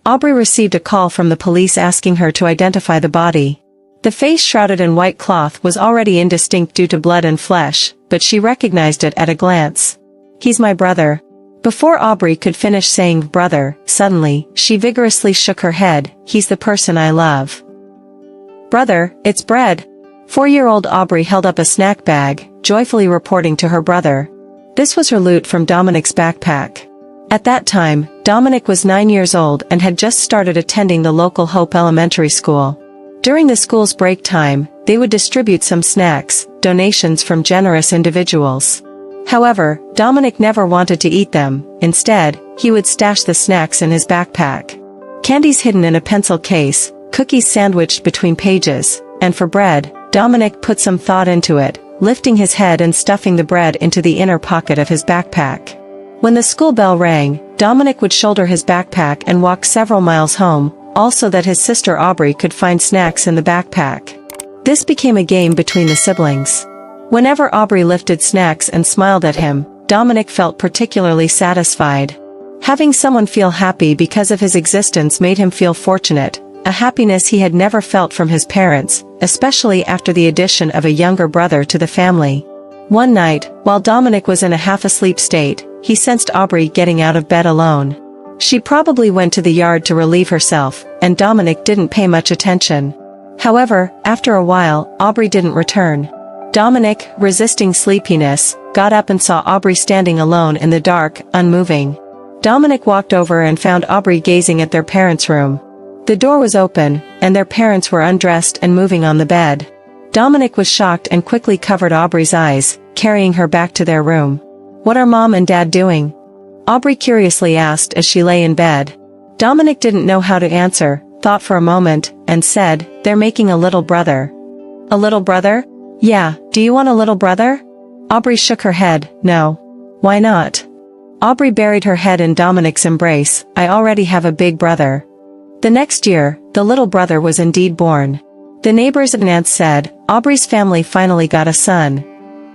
Aubrey received a call from the police asking her to identify the body. The face shrouded in white cloth was already indistinct due to blood and flesh, but she recognized it at a glance. "He's my brother." Before Aubrey could finish saying brother, suddenly, she vigorously shook her head. "He's the person I love." "Brother, it's Bread." 4-year-old Aubrey held up a snack bag, joyfully reporting to her brother. This was her loot from Dominic's backpack. At that time, Dominic was 9 years old and had just started attending the local Hope Elementary School. During the school's break time, they would distribute some snacks, donations from generous individuals. However, Dominic never wanted to eat them. Instead, he would stash the snacks in his backpack. Candies hidden in a pencil case, cookies sandwiched between pages, and for bread, Dominic put some thought into it, lifting his head and stuffing the bread into the inner pocket of his backpack. When the school bell rang, Dominic would shoulder his backpack and walk several miles home, also that his sister Aubrey could find snacks in the backpack. This became a game between the siblings. Whenever Aubrey lifted snacks and smiled at him, Dominic felt particularly satisfied. Having someone feel happy because of his existence made him feel fortunate, a happiness he had never felt from his parents, especially after the addition of a younger brother to the family. One night, while Dominic was in a half-asleep state, he sensed Aubrey getting out of bed alone. She probably went to the yard to relieve herself, and Dominic didn't pay much attention. However, after a while, Aubrey didn't return. Dominic, resisting sleepiness, got up and saw Aubrey standing alone in the dark, unmoving. Dominic walked over and found Aubrey gazing at their parents' room. The door was open, and their parents were undressed and moving on the bed. Dominic was shocked and quickly covered Aubrey's eyes, carrying her back to their room. "What are Mom and Dad doing?" Aubrey curiously asked as she lay in bed. Dominic didn't know how to answer, thought for a moment, and said, "They're making a little brother." "A little brother?" "Yeah, do you want a little brother?" Aubrey shook her head. "No." "Why not?" Aubrey buried her head in Dominic's embrace. "I already have a big brother." The next year, the little brother was indeed born. The neighbors and aunts said, Aubrey's family finally got a son.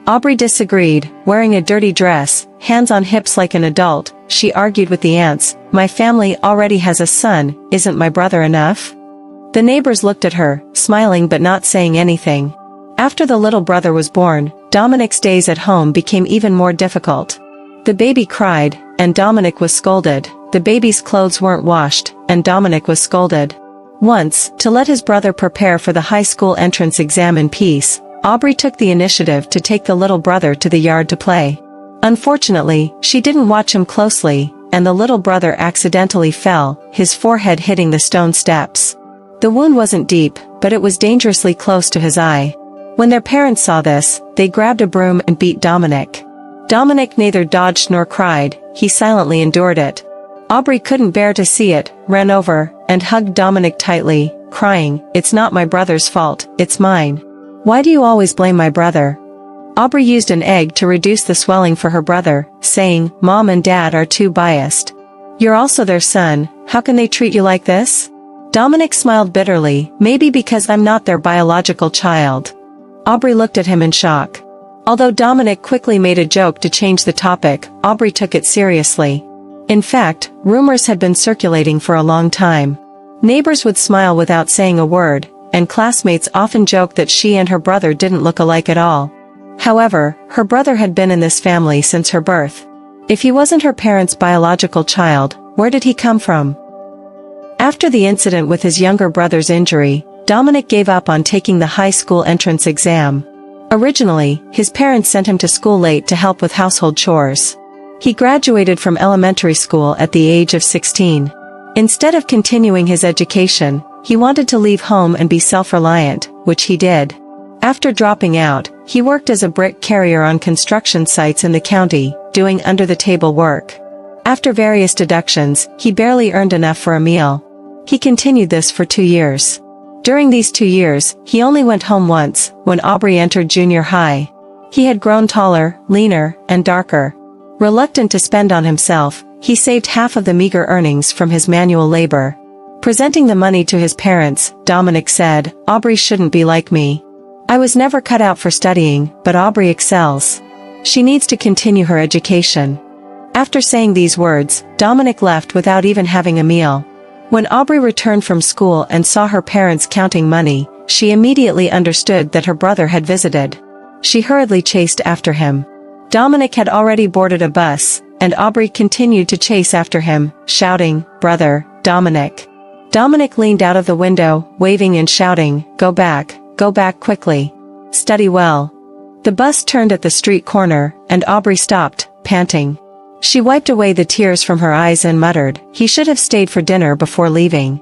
Aubrey disagreed, wearing a dirty dress, hands on hips like an adult. She argued with the aunts, "My family already has a son, isn't my brother enough?" The neighbors looked at her, smiling but not saying anything. After the little brother was born, Dominic's days at home became even more difficult. The baby cried, and Dominic was scolded. The baby's clothes weren't washed, and Dominic was scolded. Once, to let his brother prepare for the high school entrance exam in peace, Aubrey took the initiative to take the little brother to the yard to play. Unfortunately, she didn't watch him closely, and the little brother accidentally fell, his forehead hitting the stone steps. The wound wasn't deep, but it was dangerously close to his eye. When their parents saw this, they grabbed a broom and beat Dominic. Dominic neither dodged nor cried, he silently endured it. Aubrey couldn't bear to see it, ran over, and hugged Dominic tightly, crying, "It's not my brother's fault, it's mine. Why do you always blame my brother?" Aubrey used an egg to reduce the swelling for her brother, saying, "Mom and Dad are too biased. You're also their son, how can they treat you like this?" Dominic smiled bitterly, "Maybe because I'm not their biological child." Aubrey looked at him in shock. Although Dominic quickly made a joke to change the topic, Aubrey took it seriously. In fact, rumors had been circulating for a long time. Neighbors would smile without saying a word, and classmates often joked that she and her brother didn't look alike at all. However, her brother had been in this family since her birth. If he wasn't her parents' biological child, where did he come from? After the incident with his younger brother's injury, Dominic gave up on taking the high school entrance exam. Originally, his parents sent him to school late to help with household chores. He graduated from elementary school at the age of 16. Instead of continuing his education, he wanted to leave home and be self-reliant, which he did. After dropping out, he worked as a brick carrier on construction sites in the county, doing under-the-table work. After various deductions, he barely earned enough for a meal. He continued this for 2 years. During these 2 years, he only went home once, when Aubrey entered junior high. He had grown taller, leaner, and darker. Reluctant to spend on himself, he saved half of the meager earnings from his manual labor. Presenting the money to his parents, Dominic said, "Aubrey shouldn't be like me. I was never cut out for studying, but Aubrey excels. She needs to continue her education." After saying these words, Dominic left without even having a meal. When Aubrey returned from school and saw her parents counting money, she immediately understood that her brother had visited. She hurriedly chased after him. Dominic had already boarded a bus, and Aubrey continued to chase after him, shouting, "Brother, Dominic." Dominic leaned out of the window, waving and shouting, go back quickly. Study well." The bus turned at the street corner, and Aubrey stopped, panting. She wiped away the tears from her eyes and muttered, "He should have stayed for dinner before leaving."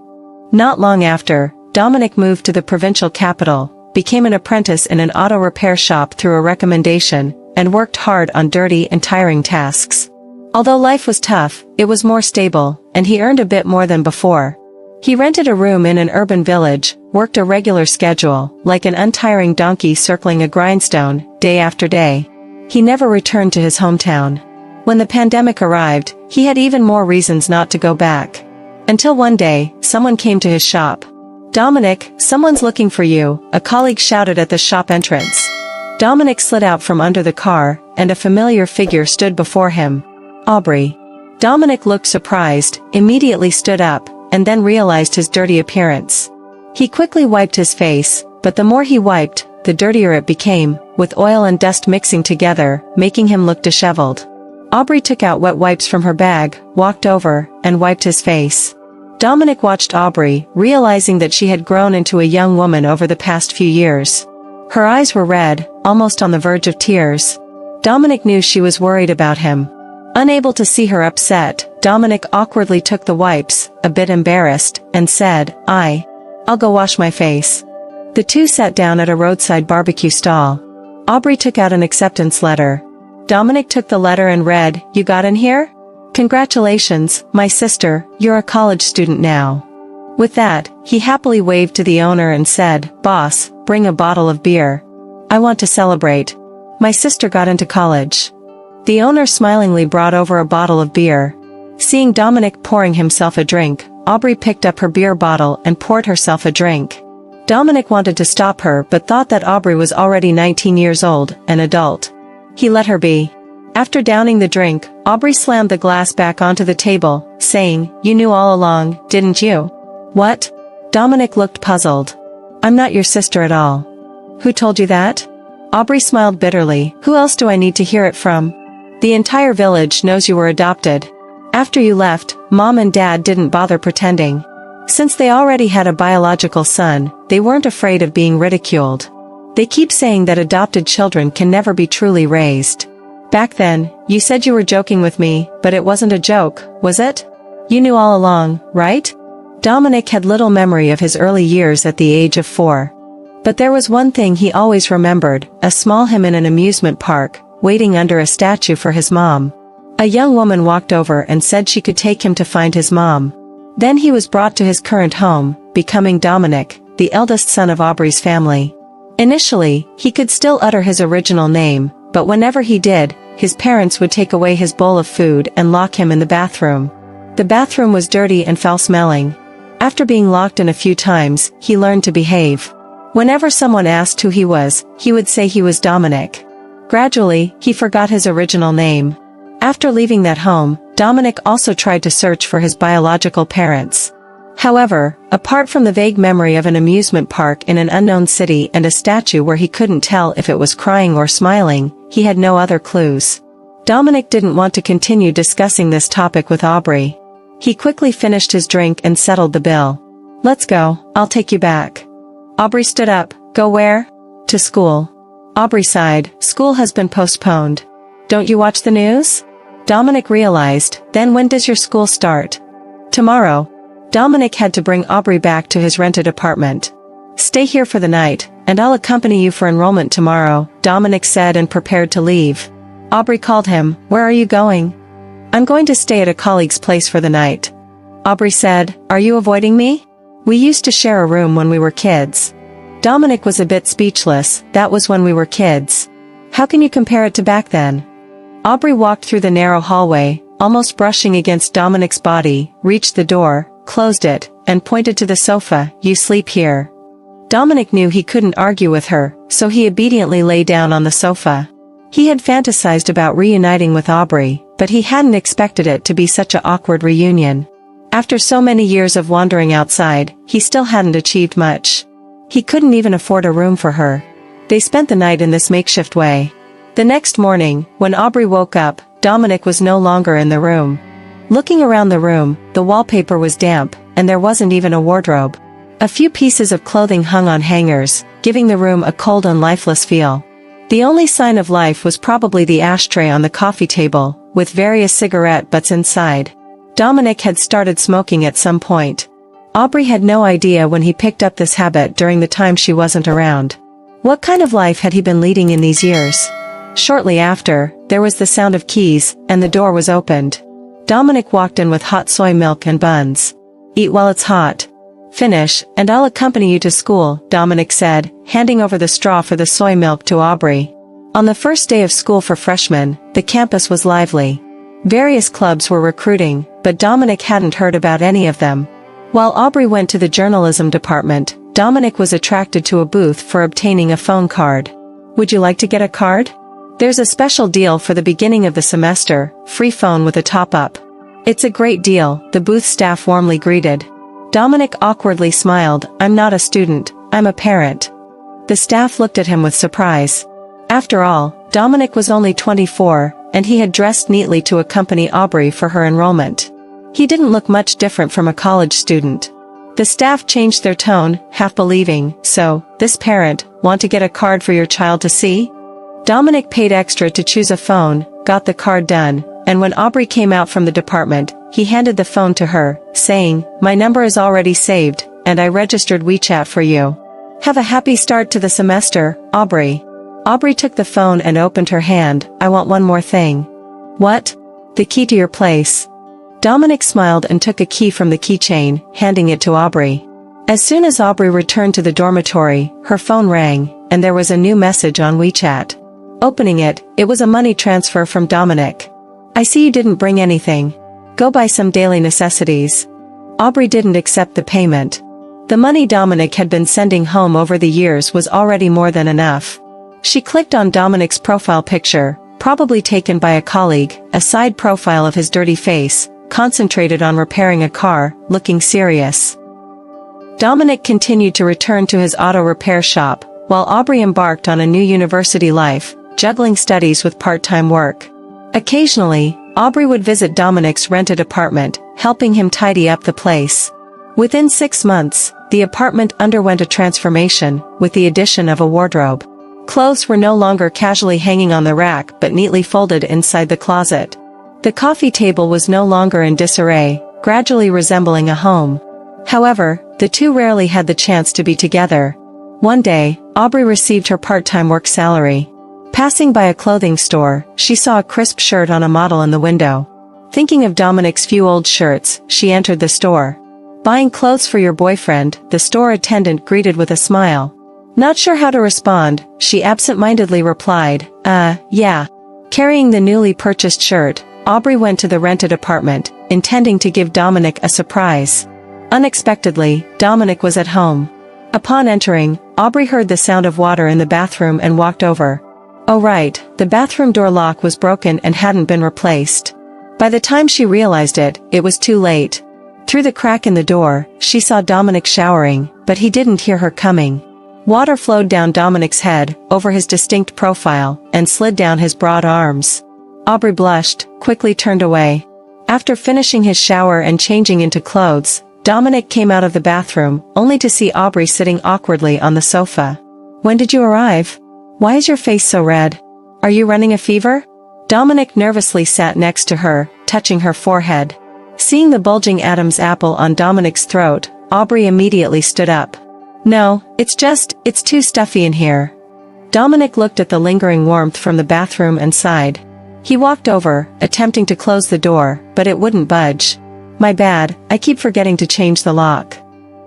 Not long after, Dominic moved to the provincial capital, became an apprentice in an auto repair shop through a recommendation, and worked hard on dirty and tiring tasks. Although life was tough, it was more stable, and he earned a bit more than before. He rented a room in an urban village, worked a regular schedule, like an untiring donkey circling a grindstone, day after day. He never returned to his hometown. When the pandemic arrived, he had even more reasons not to go back. Until one day, someone came to his shop. "Dominic, someone's looking for you," a colleague shouted at the shop entrance. Dominic slid out from under the car, and a familiar figure stood before him. Aubrey. Dominic looked surprised, immediately stood up, and then realized his dirty appearance. He quickly wiped his face, but the more he wiped, the dirtier it became, with oil and dust mixing together, making him look disheveled. Aubrey took out wet wipes from her bag, walked over, and wiped his face. Dominic watched Aubrey, realizing that she had grown into a young woman over the past few years. Her eyes were red, almost on the verge of tears. Dominic knew she was worried about him. Unable to see her upset, Dominic awkwardly took the wipes, a bit embarrassed, and said, I'll go wash my face." The two sat down at a roadside barbecue stall. Aubrey took out an acceptance letter. Dominic took the letter and read, "You got in here? Congratulations, my sister, you're a college student now." With that, he happily waved to the owner and said, "Boss, bring a bottle of beer. I want to celebrate. My sister got into college." The owner smilingly brought over a bottle of beer. Seeing Dominic pouring himself a drink, Aubrey picked up her beer bottle and poured herself a drink. Dominic wanted to stop her but thought that Aubrey was already 19 years old, an adult. He let her be. After downing the drink, Aubrey slammed the glass back onto the table, saying, "You knew all along, didn't you?" "What?" Dominic looked puzzled. "I'm not your sister at all." "Who told you that?" Aubrey smiled bitterly. "Who else do I need to hear it from? The entire village knows you were adopted. After you left, Mom and Dad didn't bother pretending. Since they already had a biological son, they weren't afraid of being ridiculed. They keep saying that adopted children can never be truly raised. Back then, you said you were joking with me, but it wasn't a joke, was it? You knew all along, right?" Dominic had little memory of his early years at the age of 4. But there was one thing he always remembered, a small him in an amusement park, waiting under a statue for his mom. A young woman walked over and said she could take him to find his mom. Then he was brought to his current home, becoming Dominic, the eldest son of Aubrey's family. Initially, he could still utter his original name, but whenever he did, his parents would take away his bowl of food and lock him in the bathroom. The bathroom was dirty and foul-smelling. After being locked in a few times, he learned to behave. Whenever someone asked who he was, he would say he was Dominic. Gradually, he forgot his original name. After leaving that home, Dominic also tried to search for his biological parents. However, apart from the vague memory of an amusement park in an unknown city and a statue where he couldn't tell if it was crying or smiling, he had no other clues. Dominic didn't want to continue discussing this topic with Aubrey. He quickly finished his drink and settled the bill. "Let's go, I'll take you back." Aubrey stood up. "Go where?" "To school." Aubrey sighed. "School has been postponed. Don't you watch the news?" Dominic realized. "Then when does your school start?" "Tomorrow." Dominic had to bring Aubrey back to his rented apartment. "Stay here for the night, and I'll accompany you for enrollment tomorrow," Dominic said and prepared to leave. Aubrey called him. "Where are you going?" "I'm going to stay at a colleague's place for the night." Aubrey said, "Are you avoiding me? We used to share a room when we were kids." Dominic was a bit speechless. "That was when we were kids. How can you compare it to back then?" Aubrey walked through the narrow hallway, almost brushing against Dominic's body, reached the door, closed it, and pointed to the sofa. "You sleep here." Dominic knew he couldn't argue with her, so he obediently lay down on the sofa. He had fantasized about reuniting with Aubrey, but he hadn't expected it to be such an awkward reunion. After so many years of wandering outside, he still hadn't achieved much. He couldn't even afford a room for her. They spent the night in this makeshift way. The next morning, when Aubrey woke up, Dominic was no longer in the room. Looking around the room, the wallpaper was damp, and there wasn't even a wardrobe. A few pieces of clothing hung on hangers, giving the room a cold and lifeless feel. The only sign of life was probably the ashtray on the coffee table, with various cigarette butts inside. Dominic had started smoking at some point. Aubrey had no idea when he picked up this habit during the time she wasn't around. What kind of life had he been leading in these years? Shortly after, there was the sound of keys, and the door was opened. Dominic walked in with hot soy milk and buns. "Eat while it's hot. Finish, and I'll accompany you to school," Dominic said, handing over the straw for the soy milk to Aubrey. On the first day of school for freshmen, the campus was lively. Various clubs were recruiting, but Dominic hadn't heard about any of them. While Aubrey went to the journalism department, Dominic was attracted to a booth for obtaining a phone card. "Would you like to get a card? There's a special deal for the beginning of the semester, free phone with a top-up." "It's a great deal," the booth staff warmly greeted. Dominic awkwardly smiled. "I'm not a student, I'm a parent." The staff looked at him with surprise. After all, Dominic was only 24, and he had dressed neatly to accompany Aubrey for her enrollment. He didn't look much different from a college student. The staff changed their tone, half believing, "So, this parent, want to get a card for your child to see?" Dominic paid extra to choose a phone, got the card done, and when Aubrey came out from the department, he handed the phone to her, saying, "My number is already saved, and I registered WeChat for you. Have a happy start to the semester, Aubrey." Aubrey took the phone and opened her hand. "I want one more thing." "What?" "The key to your place." Dominic smiled and took a key from the keychain, handing it to Aubrey. As soon as Aubrey returned to the dormitory, her phone rang, and there was a new message on WeChat. Opening it, it was a money transfer from Dominic. "I see you didn't bring anything. Go buy some daily necessities." Aubrey didn't accept the payment. The money Dominic had been sending home over the years was already more than enough. She clicked on Dominic's profile picture, probably taken by a colleague, a side profile of his dirty face, concentrated on repairing a car, looking serious. Dominic continued to return to his auto repair shop, while Aubrey embarked on a new university life, juggling studies with part-time work. Occasionally, Aubrey would visit Dominic's rented apartment, helping him tidy up the place. Within 6 months, the apartment underwent a transformation, with the addition of a wardrobe. Clothes were no longer casually hanging on the rack but neatly folded inside the closet. The coffee table was no longer in disarray, gradually resembling a home. However, the two rarely had the chance to be together. One day, Aubrey received her part-time work salary. Passing by a clothing store, she saw a crisp shirt on a model in the window. Thinking of Dominic's few old shirts, she entered the store. "Buying clothes for your boyfriend," the store attendant greeted with a smile. Not sure how to respond, she absent-mindedly replied, yeah." Carrying the newly purchased shirt, Aubrey went to the rented apartment, intending to give Dominic a surprise. Unexpectedly, Dominic was at home. Upon entering, Aubrey heard the sound of water in the bathroom and walked over. Oh right, the bathroom door lock was broken and hadn't been replaced. By the time she realized it, it was too late. Through the crack in the door, she saw Dominic showering, but he didn't hear her coming. Water flowed down Dominic's head, over his distinct profile, and slid down his broad arms. Aubrey blushed, quickly turned away. After finishing his shower and changing into clothes, Dominic came out of the bathroom, only to see Aubrey sitting awkwardly on the sofa. "When did you arrive? Why is your face so red? Are you running a fever?" Dominic nervously sat next to her, touching her forehead. Seeing the bulging Adam's apple on Dominic's throat, Aubrey immediately stood up. "No, it's too stuffy in here." Dominic looked at the lingering warmth from the bathroom and sighed. He walked over, attempting to close the door, but it wouldn't budge. "My bad, I keep forgetting to change the lock."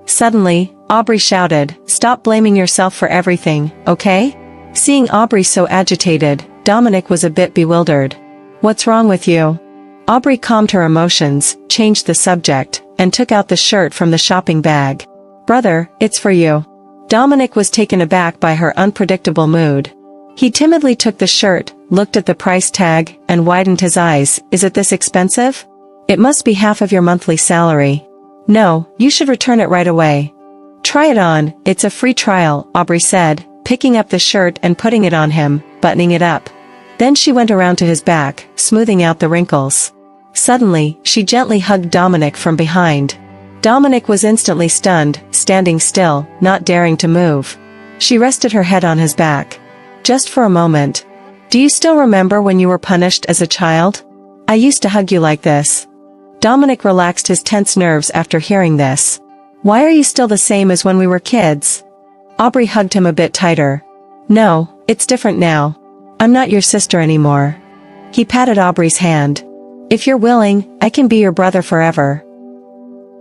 Suddenly, Aubrey shouted, "Stop blaming yourself for everything, okay?" Seeing Aubrey so agitated, Dominic was a bit bewildered. "What's wrong with you?" Aubrey calmed her emotions, changed the subject, and took out the shirt from the shopping bag. "Brother, it's for you." Dominic was taken aback by her unpredictable mood. He timidly took the shirt, looked at the price tag, and widened his eyes. "Is it this expensive?" It must be half of your monthly salary. No, you should return it right away. Try it on, it's a free trial, Aubrey said, picking up the shirt and putting it on him, buttoning it up. Then she went around to his back, smoothing out the wrinkles. Suddenly, she gently hugged Dominic from behind. Dominic was instantly stunned, standing still, not daring to move. She rested her head on his back. Just for a moment. Do you still remember when you were punished as a child? I used to hug you like this. Dominic relaxed his tense nerves after hearing this. Why are you still the same as when we were kids? Aubrey hugged him a bit tighter. No, it's different now. I'm not your sister anymore. He patted Aubrey's hand. If you're willing, I can be your brother forever.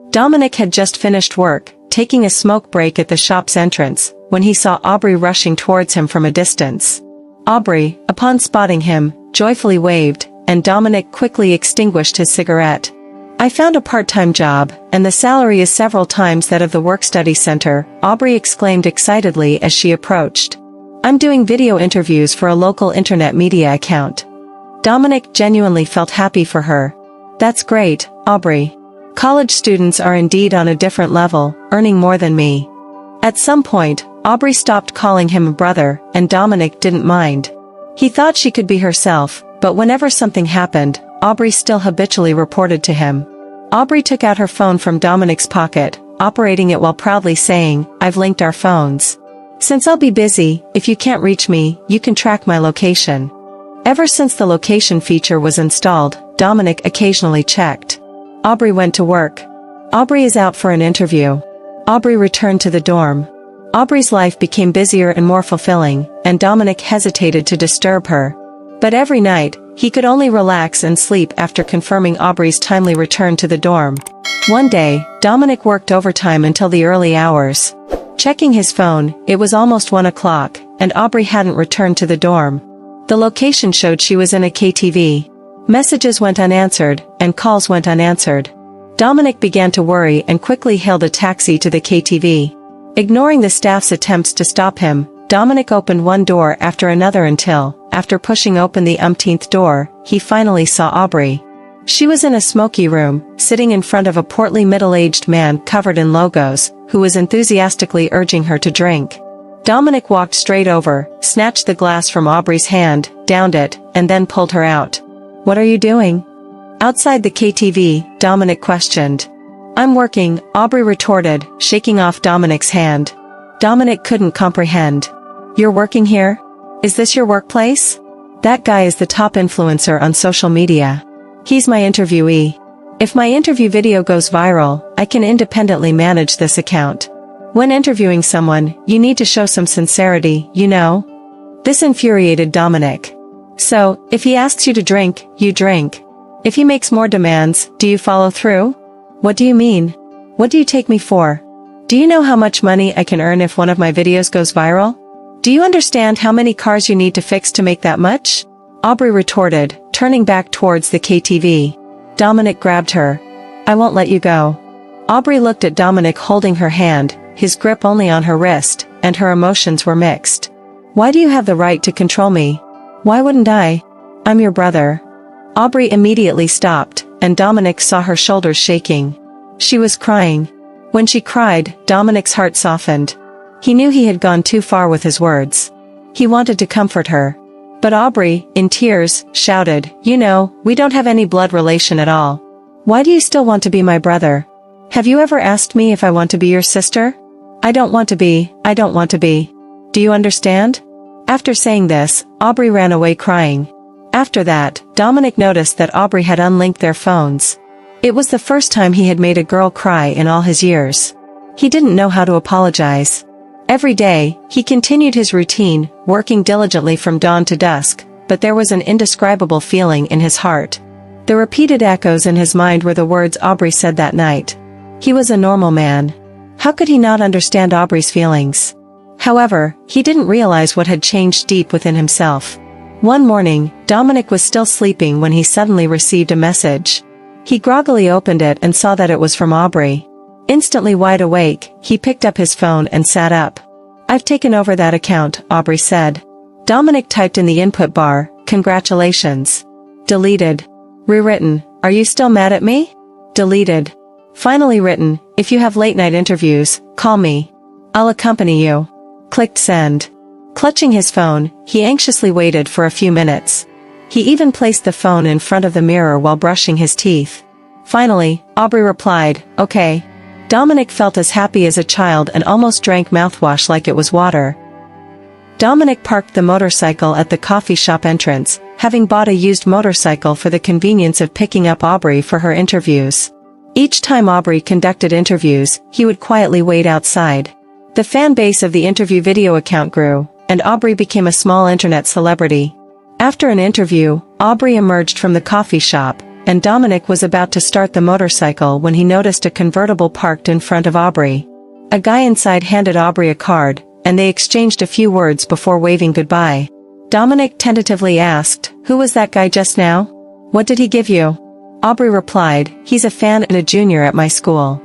Dominic had just finished work, taking a smoke break at the shop's entrance, when he saw Aubrey rushing towards him from a distance. Aubrey, upon spotting him, joyfully waved, and Dominic quickly extinguished his cigarette. I found a part-time job, and the salary is several times that of the work-study center, Aubrey exclaimed excitedly as she approached. I'm doing video interviews for a local internet media account. Dominic genuinely felt happy for her. That's great, Aubrey. College students are indeed on a different level, earning more than me. At some point, Aubrey stopped calling him a brother, and Dominic didn't mind. He thought she could be herself, but whenever something happened, Aubrey still habitually reported to him. Aubrey took out her phone from Dominic's pocket, operating it while proudly saying, I've linked our phones. Since I'll be busy, if you can't reach me, you can track my location. Ever since the location feature was installed, Dominic occasionally checked. Aubrey went to work. Aubrey is out for an interview. Aubrey returned to the dorm. Aubrey's life became busier and more fulfilling, and Dominic hesitated to disturb her. But every night, he could only relax and sleep after confirming Aubrey's timely return to the dorm. One day, Dominic worked overtime until the early hours. Checking his phone, it was almost 1 o'clock, and Aubrey hadn't returned to the dorm. The location showed she was in a KTV. Messages went unanswered, and calls went unanswered. Dominic began to worry and quickly hailed a taxi to the KTV. Ignoring the staff's attempts to stop him, Dominic opened one door after another until, after pushing open the umpteenth door, he finally saw Aubrey. She was in a smoky room, sitting in front of a portly middle-aged man covered in logos, who was enthusiastically urging her to drink. Dominic walked straight over, snatched the glass from Aubrey's hand, downed it, and then pulled her out. What are you doing? Outside the KTV, Dominic questioned. I'm working, Aubrey retorted, shaking off Dominic's hand. Dominic couldn't comprehend. You're working here? Is this your workplace? That guy is the top influencer on social media. He's my interviewee. If my interview video goes viral, I can independently manage this account. When interviewing someone, you need to show some sincerity, you know? This infuriated Dominic. So, if he asks you to drink, you drink. If he makes more demands, do you follow through? What do you mean? What do you take me for? Do you know how much money I can earn if one of my videos goes viral? Do you understand how many cars you need to fix to make that much? Aubrey retorted, turning back towards the KTV. Dominic grabbed her. I won't let you go. Aubrey looked at Dominic holding her hand, his grip only on her wrist, and her emotions were mixed. Why do you have the right to control me? Why wouldn't I? I'm your brother. Aubrey immediately stopped, and Dominic saw her shoulders shaking. She was crying. When she cried, Dominic's heart softened. He knew he had gone too far with his words. He wanted to comfort her. But Aubrey, in tears, shouted, You know, we don't have any blood relation at all. Why do you still want to be my brother? Have you ever asked me if I want to be your sister? I don't want to be. Do you understand? After saying this, Aubrey ran away crying. After that, Dominic noticed that Aubrey had unlinked their phones. It was the first time he had made a girl cry in all his years. He didn't know how to apologize. Every day, he continued his routine, working diligently from dawn to dusk, but there was an indescribable feeling in his heart. The repeated echoes in his mind were the words Aubrey said that night. He was a normal man. How could he not understand Aubrey's feelings? However, he didn't realize what had changed deep within himself. One morning, Dominic was still sleeping when he suddenly received a message. He groggily opened it and saw that it was from Aubrey. Instantly wide awake, he picked up his phone and sat up. I've taken over that account, Aubrey said. Dominic typed in the input bar, Congratulations. Deleted. Rewritten, Are you still mad at me? Deleted. Finally written, if you have late night interviews, call me. I'll accompany you. Clicked send. Clutching his phone, he anxiously waited for a few minutes. He even placed the phone in front of the mirror while brushing his teeth. Finally, Aubrey replied, okay. Dominic felt as happy as a child and almost drank mouthwash like it was water. Dominic parked the motorcycle at the coffee shop entrance, having bought a used motorcycle for the convenience of picking up Aubrey for her interviews. Each time Aubrey conducted interviews, he would quietly wait outside. The fan base of the interview video account grew, and Aubrey became a small internet celebrity. After an interview, Aubrey emerged from the coffee shop, and Dominic was about to start the motorcycle when he noticed a convertible parked in front of Aubrey. A guy inside handed Aubrey a card, and they exchanged a few words before waving goodbye. Dominic tentatively asked, who was that guy just now? What did he give you? Aubrey replied, he's a fan and a junior at my school.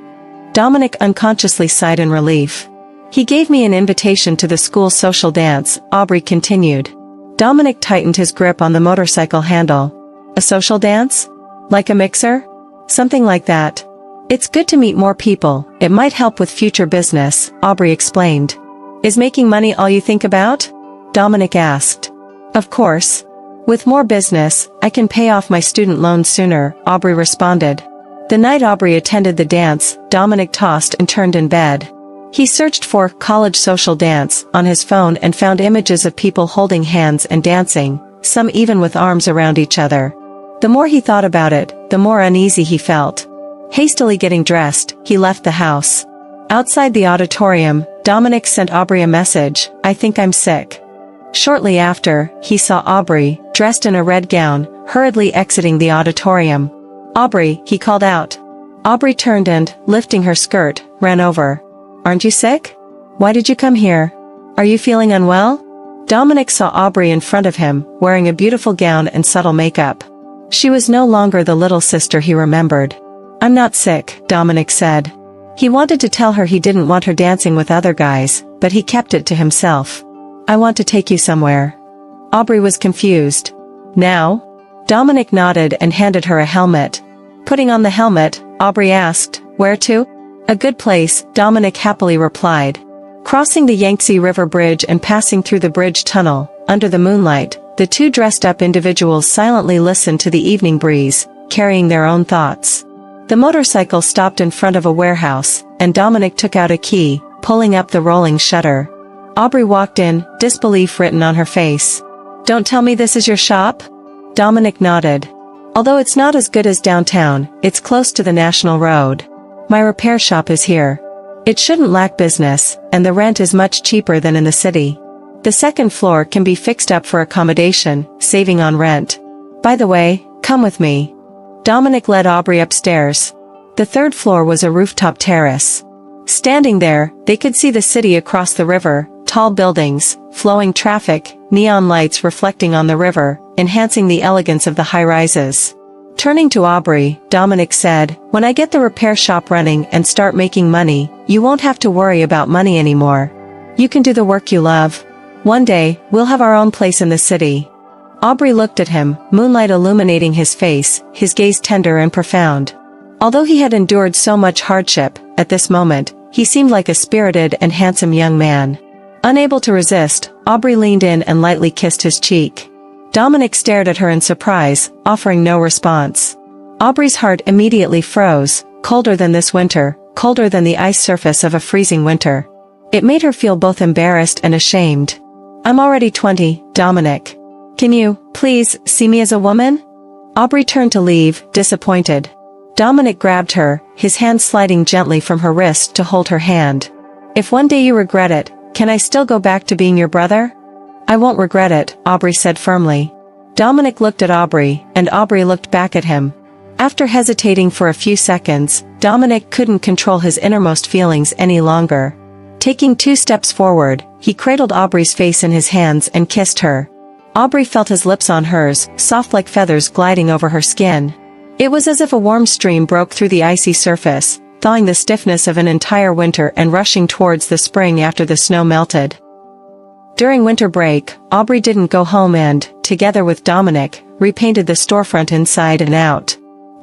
Dominic unconsciously sighed in relief. He gave me an invitation to the school social dance, Aubrey continued. Dominic tightened his grip on the motorcycle handle. A social dance? Like a mixer? Something like that. It's good to meet more people, it might help with future business, Aubrey explained. Is making money all you think about? Dominic asked. Of course. With more business, I can pay off my student loans sooner, Aubrey responded. The night Aubrey attended the dance, Dominic tossed and turned in bed. He searched for college social dance on his phone and found images of people holding hands and dancing, some even with arms around each other. The more he thought about it, the more uneasy he felt. Hastily getting dressed, he left the house. Outside the auditorium, Dominic sent Aubrey a message, I think I'm sick. Shortly after, he saw Aubrey, dressed in a red gown, hurriedly exiting the auditorium. Aubrey, he called out. Aubrey turned and, lifting her skirt, ran over. Aren't you sick? Why did you come here? Are you feeling unwell? Dominic saw Aubrey in front of him, wearing a beautiful gown and subtle makeup. She was no longer the little sister he remembered. I'm not sick, Dominic said. He wanted to tell her he didn't want her dancing with other guys, but he kept it to himself. I want to take you somewhere. Aubrey was confused. Now? Dominic nodded and handed her a helmet. Putting on the helmet, Aubrey asked, where to? A good place, Dominic happily replied. Crossing the Yangtze River Bridge and passing through the bridge tunnel, under the moonlight, the two dressed-up individuals silently listened to the evening breeze, carrying their own thoughts. The motorcycle stopped in front of a warehouse, and Dominic took out a key, pulling up the rolling shutter. Aubrey walked in, disbelief written on her face. Don't tell me this is your shop? Dominic nodded. Although it's not as good as downtown, it's close to the National Road. My repair shop is here. It shouldn't lack business, and the rent is much cheaper than in the city. The second floor can be fixed up for accommodation, saving on rent. By the way, come with me. Dominic led Aubrey upstairs. The third floor was a rooftop terrace. Standing there, they could see the city across the river, tall buildings, flowing traffic, neon lights reflecting on the river, enhancing the elegance of the high-rises. Turning to Aubrey, Dominic said, when I get the repair shop running and start making money, you won't have to worry about money anymore. You can do the work you love. One day, we'll have our own place in the city. Aubrey looked at him, moonlight illuminating his face, his gaze tender and profound. Although he had endured so much hardship, at this moment, he seemed like a spirited and handsome young man. Unable to resist, Aubrey leaned in and lightly kissed his cheek. Dominic stared at her in surprise, offering no response. Aubrey's heart immediately froze, colder than this winter, colder than the ice surface of a freezing winter. It made her feel both embarrassed and ashamed. I'm already 20, Dominic. Can you, please, see me as a woman? Aubrey turned to leave, disappointed. Dominic grabbed her, his hand sliding gently from her wrist to hold her hand. If one day you regret it, can I still go back to being your brother? I won't regret it, Aubrey said firmly. Dominic looked at Aubrey, and Aubrey looked back at him. After hesitating for a few seconds, Dominic couldn't control his innermost feelings any longer. Taking 2 steps forward, he cradled Aubrey's face in his hands and kissed her. Aubrey felt his lips on hers, soft like feathers gliding over her skin. It was as if a warm stream broke through the icy surface, thawing the stiffness of an entire winter and rushing towards the spring after the snow melted. During winter break, Aubrey didn't go home and, together with Dominic, repainted the storefront inside and out.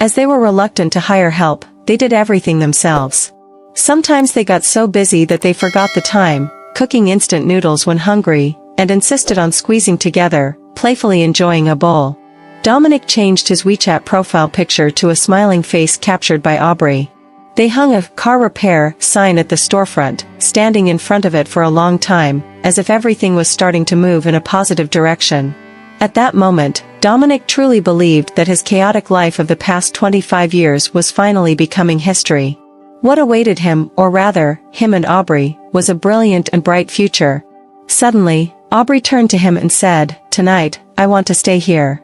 As they were reluctant to hire help, they did everything themselves. Sometimes they got so busy that they forgot the time, cooking instant noodles when hungry, and insisted on squeezing together, playfully enjoying a bowl. Dominic changed his WeChat profile picture to a smiling face captured by Aubrey. They hung a car repair sign at the storefront, standing in front of it for a long time, as if everything was starting to move in a positive direction. At that moment, Dominic truly believed that his chaotic life of the past 25 years was finally becoming history. What awaited him, or rather, him and Aubrey, was a brilliant and bright future. Suddenly, Aubrey turned to him and said, "Tonight, I want to stay here."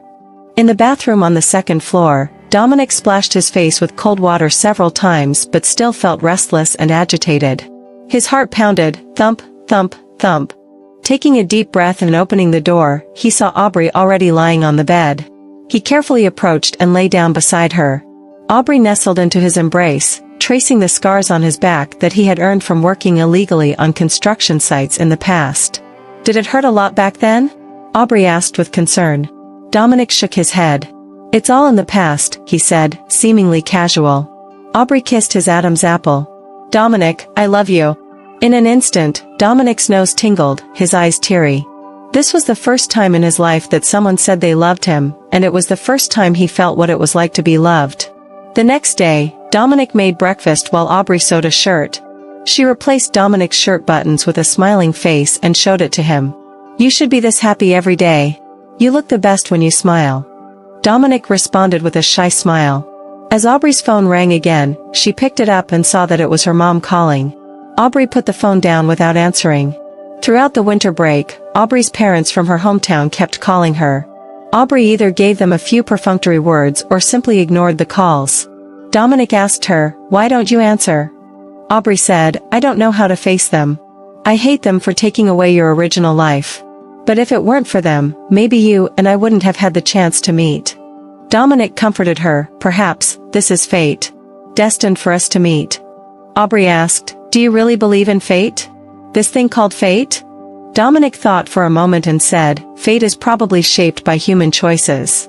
In the bathroom on the second floor, Dominic splashed his face with cold water several times but still felt restless and agitated. His heart pounded, thump, thump, thump. Taking a deep breath and opening the door, he saw Aubrey already lying on the bed. He carefully approached and lay down beside her. Aubrey nestled into his embrace, tracing the scars on his back that he had earned from working illegally on construction sites in the past. "Did it hurt a lot back then?" Aubrey asked with concern. Dominic shook his head. "It's all in the past," he said, seemingly casual. Aubrey kissed his Adam's apple. "Dominic, I love you." In an instant, Dominic's nose tingled, his eyes teary. This was the first time in his life that someone said they loved him, and it was the first time he felt what it was like to be loved. The next day, Dominic made breakfast while Aubrey sewed a shirt. She replaced Dominic's shirt buttons with a smiling face and showed it to him. "You should be this happy every day. You look the best when you smile." Dominic responded with a shy smile. As Aubrey's phone rang again, she picked it up and saw that it was her mom calling. Aubrey put the phone down without answering. Throughout the winter break, Aubrey's parents from her hometown kept calling her. Aubrey either gave them a few perfunctory words or simply ignored the calls. Dominic asked her, "Why don't you answer?" Aubrey said, "I don't know how to face them. I hate them for taking away your original life. But if it weren't for them, maybe you and I wouldn't have had the chance to meet." Dominic comforted her, "Perhaps, this is fate. Destined for us to meet." Aubrey asked, "Do you really believe in fate? This thing called fate?" Dominic thought for a moment and said, "Fate is probably shaped by human choices."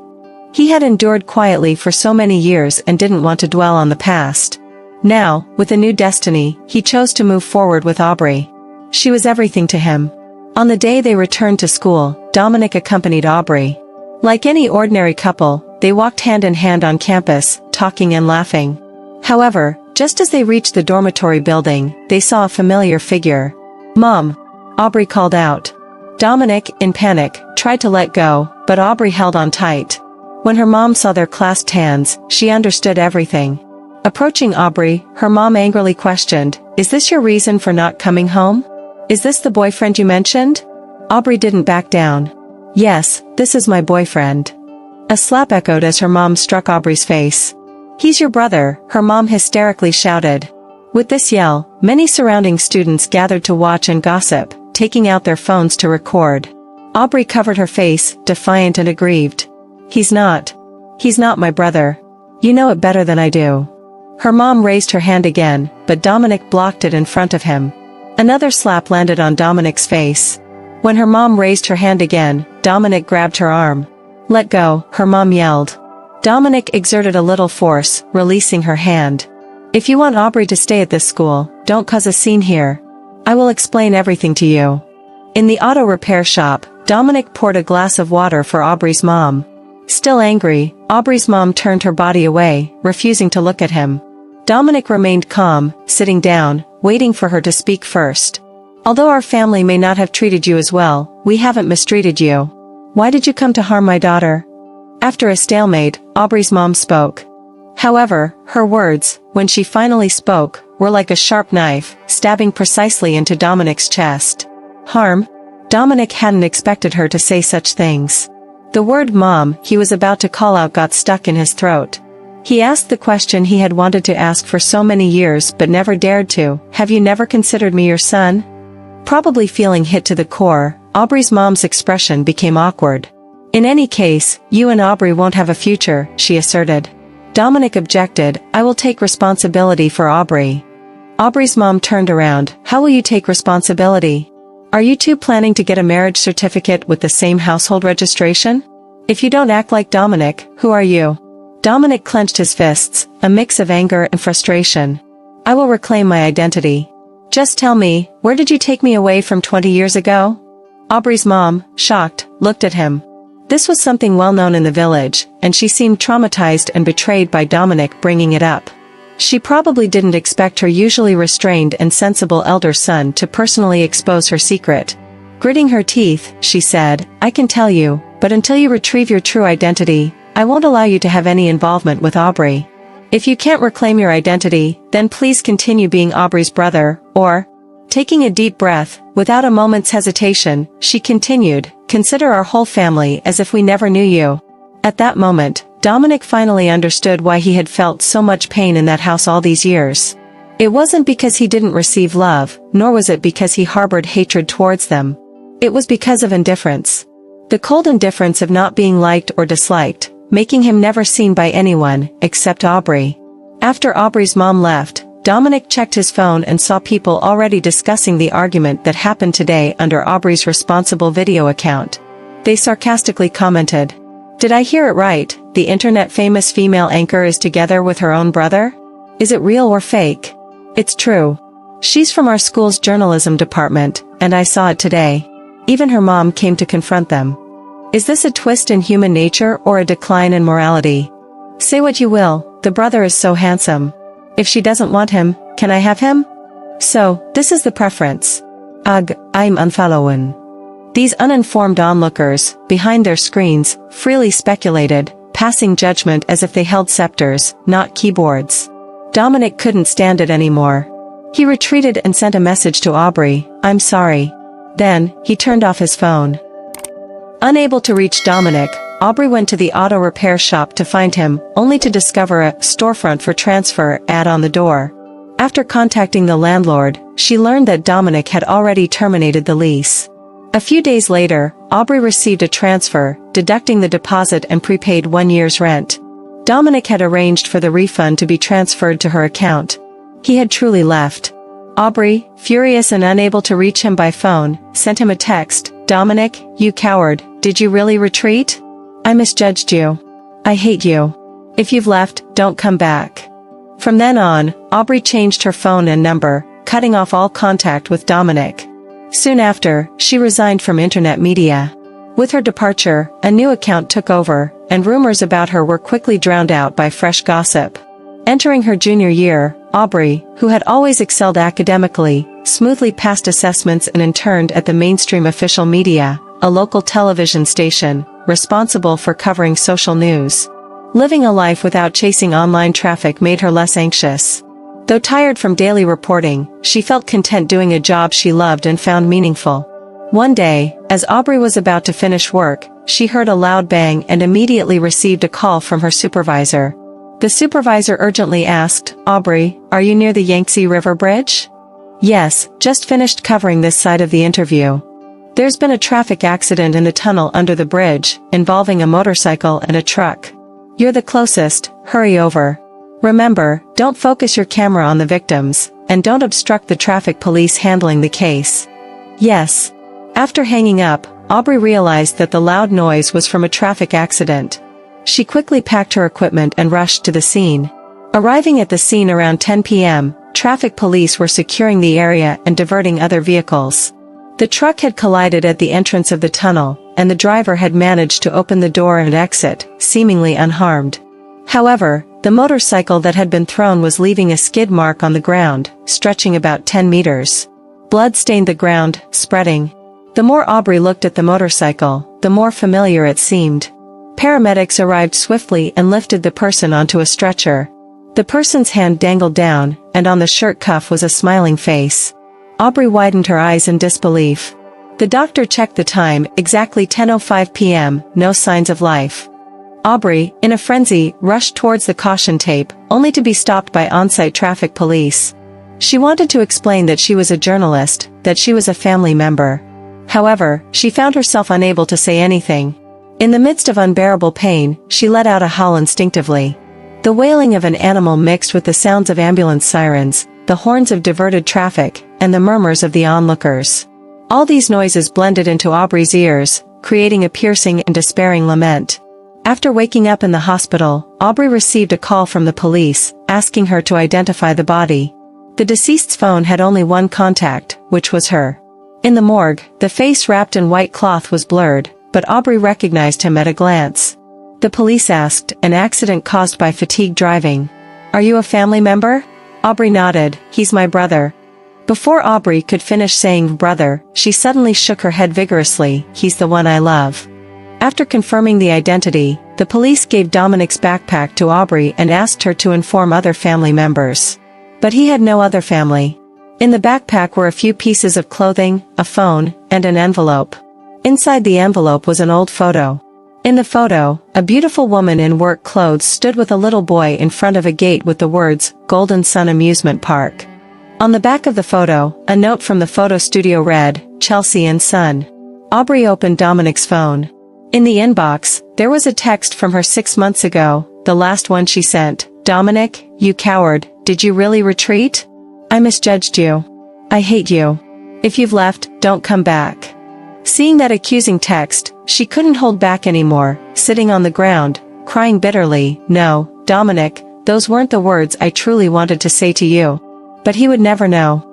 He had endured quietly for so many years and didn't want to dwell on the past. Now, with a new destiny, he chose to move forward with Aubrey. She was everything to him. On the day they returned to school, Dominic accompanied Aubrey. Like any ordinary couple, they walked hand in hand on campus, talking and laughing. However, just as they reached the dormitory building, they saw a familiar figure. "Mom!" Aubrey called out. Dominic, in panic, tried to let go, but Aubrey held on tight. When her mom saw their clasped hands, she understood everything. Approaching Aubrey, her mom angrily questioned, "Is this your reason for not coming home? Is this the boyfriend you mentioned?" Aubrey didn't back down. "Yes, this is my boyfriend." A slap echoed as her mom struck Aubrey's face. "He's your brother," her mom hysterically shouted. With this yell, many surrounding students gathered to watch and gossip, taking out their phones to record. Aubrey covered her face, defiant and aggrieved. He's not my brother. You know it better than I do." Her mom raised her hand again, but Dominic blocked it in front of him. Another slap landed on Dominic's face. When her mom raised her hand again, Dominic grabbed her arm. "Let go," her mom yelled. Dominic exerted a little force, releasing her hand. "If you want Aubrey to stay at this school, don't cause a scene here. I will explain everything to you." In the auto repair shop, Dominic poured a glass of water for Aubrey's mom. Still angry, Aubrey's mom turned her body away, refusing to look at him. Dominic remained calm, sitting down, waiting for her to speak first. "Although our family may not have treated you as well, we haven't mistreated you. Why did you come to harm my daughter?" After a stalemate, Aubrey's mom spoke. However, her words, when she finally spoke, were like a sharp knife, stabbing precisely into Dominic's chest. "Harm?" Dominic hadn't expected her to say such things. The word "mom" he was about to call out got stuck in his throat. He asked the question he had wanted to ask for so many years but never dared to, "Have you never considered me your son?" Probably feeling hit to the core, Aubrey's mom's expression became awkward. "In any case, you and Aubrey won't have a future," she asserted. Dominic objected, "I will take responsibility for Aubrey." Aubrey's mom turned around, "How will you take responsibility? Are you two planning to get a marriage certificate with the same household registration? If you don't act like Dominic, who are you?" Dominic clenched his fists, a mix of anger and frustration. I will reclaim my identity. Just tell me, where did you take me away from 20 years ago? Aubrey's mom, shocked, looked at him. This was something well known in the village, and she seemed traumatized and betrayed by Dominic bringing it up. She probably didn't expect her usually restrained and sensible elder son to personally expose her secret. Gritting her teeth, she said, I can tell you, but until you retrieve your true identity, I won't allow you to have any involvement with Aubrey. If you can't reclaim your identity, then please continue being Aubrey's brother, or... Taking a deep breath, without a moment's hesitation, she continued, consider our whole family as if we never knew you. At that moment, Dominic finally understood why he had felt so much pain in that house all these years. It wasn't because he didn't receive love, nor was it because he harbored hatred towards them. It was because of indifference. The cold indifference of not being liked or disliked, making him never seen by anyone, except Aubrey. After Aubrey's mom left, Dominic checked his phone and saw people already discussing the argument that happened today under Aubrey's responsible video account. They sarcastically commented, Did I hear it right, the internet-famous female anchor is together with her own brother? Is it real or fake? It's true. She's from our school's journalism department, and I saw it today. Even her mom came to confront them. Is this a twist in human nature or a decline in morality? Say what you will, the brother is so handsome. If she doesn't want him, can I have him? So, this is the preference. Ugh, I'm unfollowing. These uninformed onlookers, behind their screens, freely speculated, passing judgment as if they held scepters, not keyboards. Dominic couldn't stand it anymore. He retreated and sent a message to Aubrey, I'm sorry. Then, he turned off his phone. Unable to reach Dominic, Aubrey went to the auto repair shop to find him, only to discover a storefront for transfer ad on the door. After contacting the landlord, she learned that Dominic had already terminated the lease. A few days later, Aubrey received a transfer, deducting the deposit and prepaid 1 year's rent. Dominic had arranged for the refund to be transferred to her account. He had truly left. Aubrey, furious and unable to reach him by phone, sent him a text, Dominic, you coward, did you really retreat? I misjudged you. I hate you. If you've left, don't come back. From then on, Aubrey changed her phone and number, cutting off all contact with Dominic. Soon after, she resigned from internet media. With her departure, a new account took over, and rumors about her were quickly drowned out by fresh gossip. Entering her junior year, Aubrey, who had always excelled academically, smoothly passed assessments and interned at the mainstream official media, a local television station, responsible for covering social news. Living a life without chasing online traffic made her less anxious. Though tired from daily reporting, she felt content doing a job she loved and found meaningful. One day, as Aubrey was about to finish work, she heard a loud bang and immediately received a call from her supervisor. The supervisor urgently asked, Aubrey, are you near the Yangtze River Bridge? Yes, just finished covering this side of the interview. There's been a traffic accident in the tunnel under the bridge, involving a motorcycle and a truck. You're the closest, hurry over. Remember, don't focus your camera on the victims, and don't obstruct the traffic police handling the case. Yes. After hanging up, Aubrey realized that the loud noise was from a traffic accident. She quickly packed her equipment and rushed to the scene. Arriving at the scene around 10 p.m., traffic police were securing the area and diverting other vehicles. The truck had collided at the entrance of the tunnel, and the driver had managed to open the door and exit, seemingly unharmed. However, the motorcycle that had been thrown was leaving a skid mark on the ground, stretching about 10 meters. Blood stained the ground, spreading. The more Aubrey looked at the motorcycle, the more familiar it seemed. Paramedics arrived swiftly and lifted the person onto a stretcher. The person's hand dangled down, and on the shirt cuff was a smiling face. Aubrey widened her eyes in disbelief. The doctor checked the time, exactly 10:05 p.m., no signs of life. Aubrey, in a frenzy, rushed towards the caution tape, only to be stopped by on-site traffic police. She wanted to explain that she was a journalist, that she was a family member. However, she found herself unable to say anything. In the midst of unbearable pain, she let out a howl instinctively. The wailing of an animal mixed with the sounds of ambulance sirens, the horns of diverted traffic, and the murmurs of the onlookers. All these noises blended into Aubrey's ears, creating a piercing and despairing lament. After waking up in the hospital, Aubrey received a call from the police, asking her to identify the body. The deceased's phone had only one contact, which was her. In the morgue, the face wrapped in white cloth was blurred, but Aubrey recognized him at a glance. The police asked, an accident caused by fatigue driving. Are you a family member? Aubrey nodded, he's my brother. Before Aubrey could finish saying brother, she suddenly shook her head vigorously, he's the one I love. After confirming the identity, the police gave Dominic's backpack to Aubrey and asked her to inform other family members. But he had no other family. In the backpack were a few pieces of clothing, a phone, and an envelope. Inside the envelope was an old photo. In the photo, a beautiful woman in work clothes stood with a little boy in front of a gate with the words, Golden Sun Amusement Park. On the back of the photo, a note from the photo studio read, Chelsea and Son. Aubrey opened Dominic's phone. In the inbox, there was a text from her 6 months ago, the last one she sent. Dominic, you coward, did you really retreat? I misjudged you. I hate you. If you've left, don't come back. Seeing that accusing text, she couldn't hold back anymore, sitting on the ground, crying bitterly. No, Dominic, those weren't the words I truly wanted to say to you. But he would never know.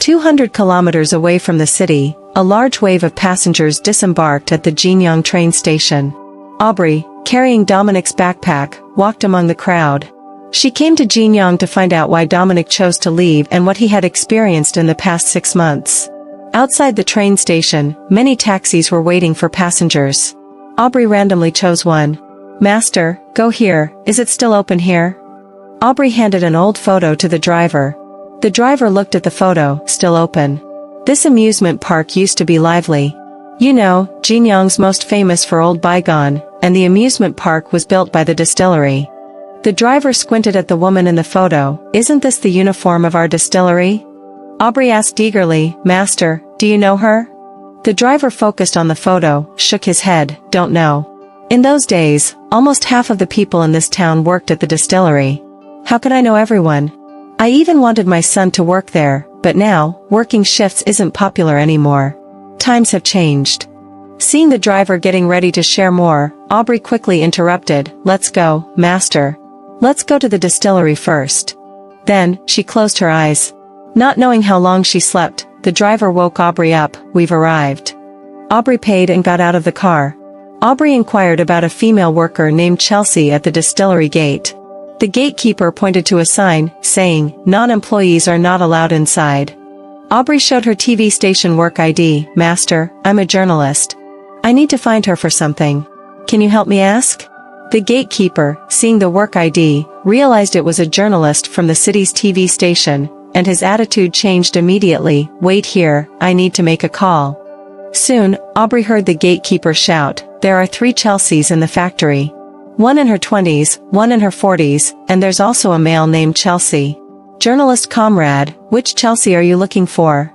200 kilometers away from the city, a large wave of passengers disembarked at the Jinyang train station. Aubrey, carrying Dominic's backpack, walked among the crowd. She came to Jinyang to find out why Dominic chose to leave and what he had experienced in the past 6 months. Outside the train station, many taxis were waiting for passengers. Aubrey randomly chose one. Master, go here, is it still open here? Aubrey handed an old photo to the driver. The driver looked at the photo, still open. This amusement park used to be lively. You know, Jinyang's most famous for old bygone, and the amusement park was built by the distillery. The driver squinted at the woman in the photo. Isn't this the uniform of our distillery? Aubrey asked eagerly, Master, do you know her? The driver focused on the photo, shook his head, don't know. In those days, almost half of the people in this town worked at the distillery. How could I know everyone? I even wanted my son to work there, but now, working shifts isn't popular anymore. Times have changed. Seeing the driver getting ready to share more, Aubrey quickly interrupted, Let's go, Master. Let's go to the distillery first. Then, she closed her eyes. Not knowing how long she slept, the driver woke Aubrey up, we've arrived. Aubrey paid and got out of the car. Aubrey inquired about a female worker named Chelsea at the distillery gate. The gatekeeper pointed to a sign, saying, non-employees are not allowed inside. Aubrey showed her TV station work ID, Master, I'm a journalist. I need to find her for something. Can you help me ask? The gatekeeper, seeing the work ID, realized it was a journalist from the city's TV station, and his attitude changed immediately, wait here, I need to make a call. Soon, Aubrey heard the gatekeeper shout, there are 3 Chelseas in the factory. One in her 20s, one in her 40s, and there's also a male named Chelsea. Journalist comrade, which Chelsea are you looking for?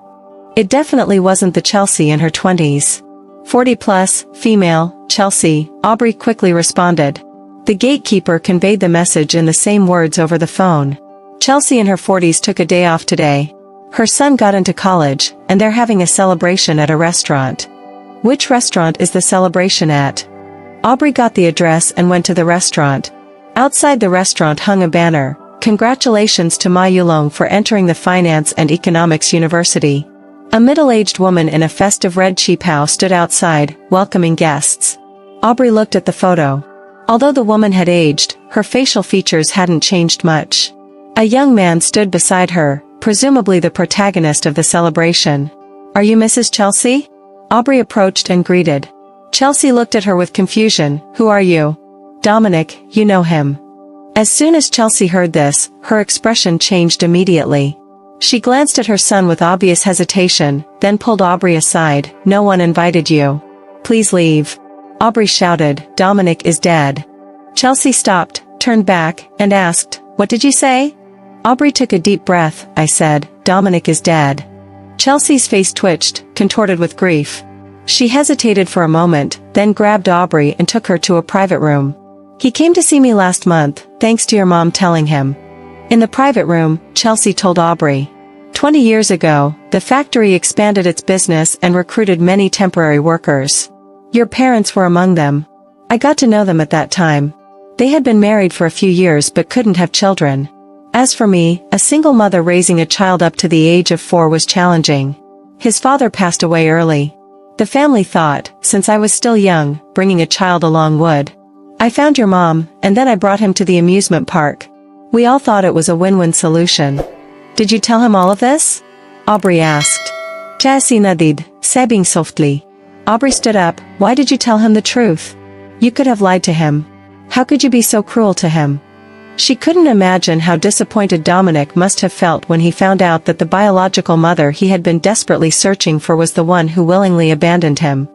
It definitely wasn't the Chelsea in her 20s. 40 plus, female, Chelsea, Aubrey quickly responded. The gatekeeper conveyed the message in the same words over the phone. Chelsea in her 40s took a day off today. Her son got into college, and they're having a celebration at a restaurant. Which restaurant is the celebration at? Aubrey got the address and went to the restaurant. Outside the restaurant hung a banner, Congratulations to Ma Yulong for entering the Finance and Economics University. A middle-aged woman in a festive red qipao stood outside, welcoming guests. Aubrey looked at the photo. Although the woman had aged, her facial features hadn't changed much. A young man stood beside her, presumably the protagonist of the celebration. Are you Mrs. Chelsea? Aubrey approached and greeted. Chelsea looked at her with confusion. Who are you? Dominic, you know him. As soon as Chelsea heard this, her expression changed immediately. She glanced at her son with obvious hesitation, then pulled Aubrey aside. No one invited you. Please leave. Aubrey shouted, Dominic is dead. Chelsea stopped, turned back, and asked, What did you say? Aubrey took a deep breath. I said, Dominic is dead. Chelsea's face twitched, contorted with grief. She hesitated for a moment, then grabbed Aubrey and took her to a private room. He came to see me last month, thanks to your mom telling him. In the private room, Chelsea told Aubrey. 20 years ago, the factory expanded its business and recruited many temporary workers. Your parents were among them. I got to know them at that time. They had been married for a few years but couldn't have children. As for me, a single mother raising a child up to the age of 4 was challenging. His father passed away early. The family thought, since I was still young, bringing a child along would. I found your mom, and then I brought him to the amusement park. We all thought it was a win-win solution. Did you tell him all of this? Aubrey asked. Jessie nodded, sobbing softly. Aubrey stood up. Why did you tell him the truth? You could have lied to him. How could you be so cruel to him? She couldn't imagine how disappointed Dominic must have felt when he found out that the biological mother he had been desperately searching for was the one who willingly abandoned him.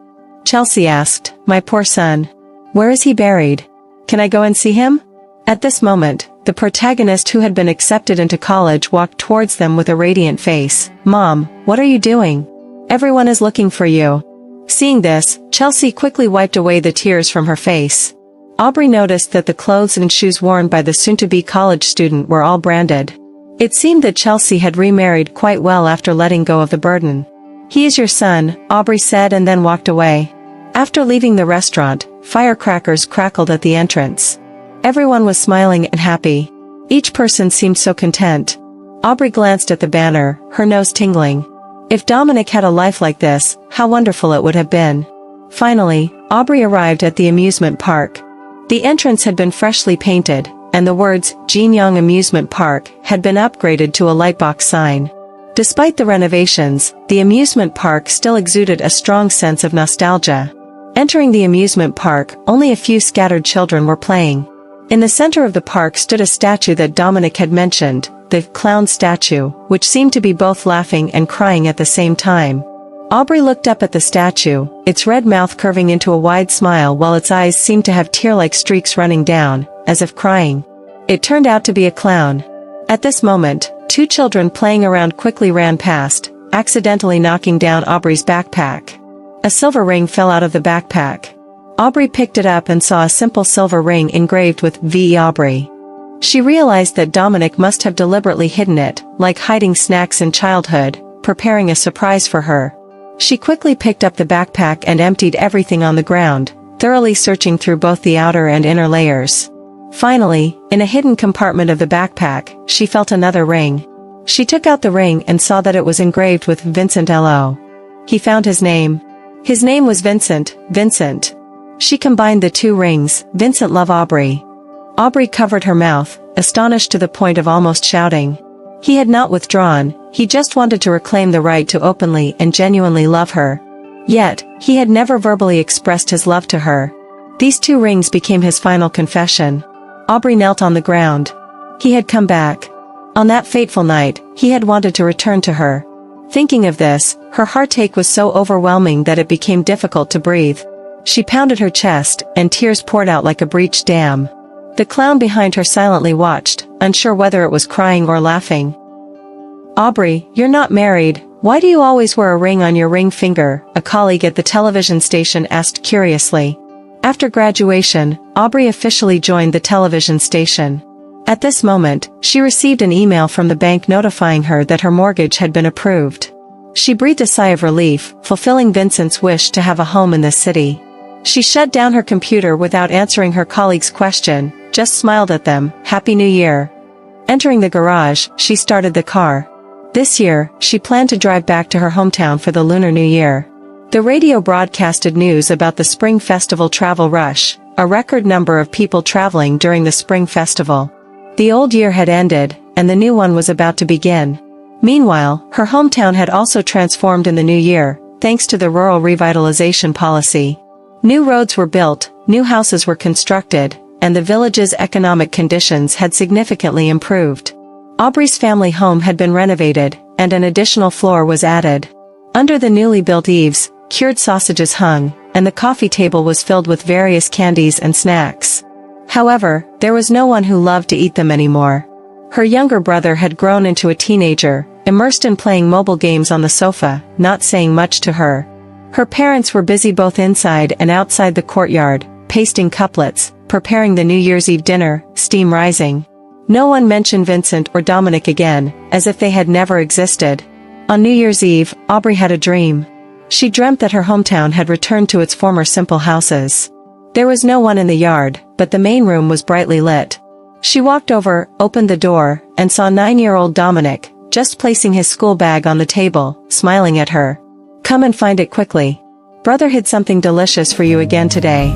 Chelsea asked, My poor son. Where is he buried? Can I go and see him? At this moment, the protagonist who had been accepted into college walked towards them with a radiant face. Mom, what are you doing? Everyone is looking for you. Seeing this, Chelsea quickly wiped away the tears from her face. Aubrey noticed that the clothes and shoes worn by the soon-to-be college student were all branded. It seemed that Chelsea had remarried quite well after letting go of the burden. He is your son, Aubrey said and then walked away. After leaving the restaurant, firecrackers crackled at the entrance. Everyone was smiling and happy. Each person seemed so content. Aubrey glanced at the banner, her nose tingling. If Dominic had a life like this, how wonderful it would have been. Finally, Aubrey arrived at the amusement park. The entrance had been freshly painted, and the words, Jin Young Amusement Park, had been upgraded to a lightbox sign. Despite the renovations, the amusement park still exuded a strong sense of nostalgia. Entering the amusement park, only a few scattered children were playing. In the center of the park stood a statue that Dominic had mentioned, the clown statue, which seemed to be both laughing and crying at the same time. Aubrey looked up at the statue, its red mouth curving into a wide smile while its eyes seemed to have tear-like streaks running down, as if crying. It turned out to be a clown. At this moment, 2 children playing around quickly ran past, accidentally knocking down Aubrey's backpack. A silver ring fell out of the backpack. Aubrey picked it up and saw a simple silver ring engraved with V. Aubrey. She realized that Dominic must have deliberately hidden it, like hiding snacks in childhood, preparing a surprise for her. She quickly picked up the backpack and emptied everything on the ground, thoroughly searching through both the outer and inner layers. Finally, in a hidden compartment of the backpack, she felt another ring. She took out the ring and saw that it was engraved with Vincent L.O. He found his name. His name was Vincent. She combined the 2 rings, Vincent love Aubrey. Aubrey covered her mouth, astonished to the point of almost shouting. He had not withdrawn, he just wanted to reclaim the right to openly and genuinely love her. Yet, he had never verbally expressed his love to her. These 2 rings became his final confession. Aubrey knelt on the ground. He had come back. On that fateful night, he had wanted to return to her. Thinking of this, her heartache was so overwhelming that it became difficult to breathe. She pounded her chest, and tears poured out like a breached dam. The clown behind her silently watched, unsure whether it was crying or laughing. Aubrey, you're not married, why do you always wear a ring on your ring finger? A colleague at the television station asked curiously. After graduation, Aubrey officially joined the television station. At this moment, she received an email from the bank notifying her that her mortgage had been approved. She breathed a sigh of relief, fulfilling Vincent's wish to have a home in the city. She shut down her computer without answering her colleague's question, just smiled at them. Happy New Year. Entering the garage, she started the car. This year, she planned to drive back to her hometown for the Lunar New Year. The radio broadcasted news about the Spring Festival travel rush, a record number of people traveling during the Spring Festival. The old year had ended, and the new one was about to begin. Meanwhile, her hometown had also transformed in the new year, thanks to the rural revitalization policy. New roads were built, new houses were constructed, and the village's economic conditions had significantly improved. Aubrey's family home had been renovated, and an additional floor was added. Under the newly built eaves, cured sausages hung, and the coffee table was filled with various candies and snacks. However, there was no one who loved to eat them anymore. Her younger brother had grown into a teenager, immersed in playing mobile games on the sofa, not saying much to her. Her parents were busy both inside and outside the courtyard, pasting couplets, preparing the New Year's Eve dinner, steam rising. No one mentioned Vincent or Dominic again, as if they had never existed. On New Year's Eve, Aubrey had a dream. She dreamt that her hometown had returned to its former simple houses. There was no one in the yard, but the main room was brightly lit. She walked over, opened the door, and saw 9-year-old Dominic, just placing his school bag on the table, smiling at her. "Come and find it quickly. Brother hid something delicious for you again today."